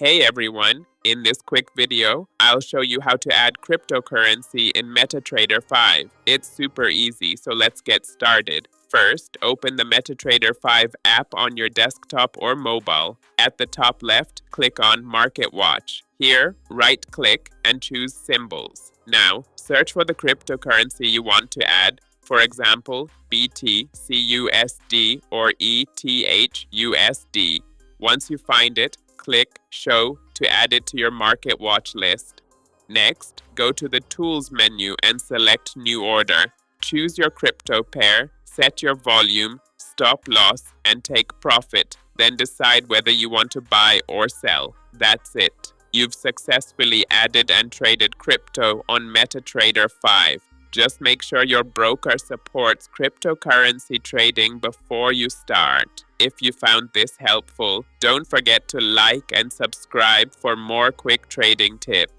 Hey everyone, in this quick video, I'll show you how to add cryptocurrency in MetaTrader 5. It's super easy, so let's get started. First, open the MetaTrader 5 app on your desktop or mobile. At the top left, click on Market Watch. Here, right-click and choose Symbols. Now, search for the cryptocurrency you want to add. For example, BTCUSD or ETHUSD. Once you find it, click Show to add it to your Market Watch list. Next, go to the Tools menu and select New Order. Choose your crypto pair, set your volume, stop loss, and take profit. Then decide whether you want to buy or sell. That's it. You've successfully added and traded crypto on MetaTrader 5. Just make sure your broker supports cryptocurrency trading before you start. If you found this helpful, don't forget to like and subscribe for more quick trading tips.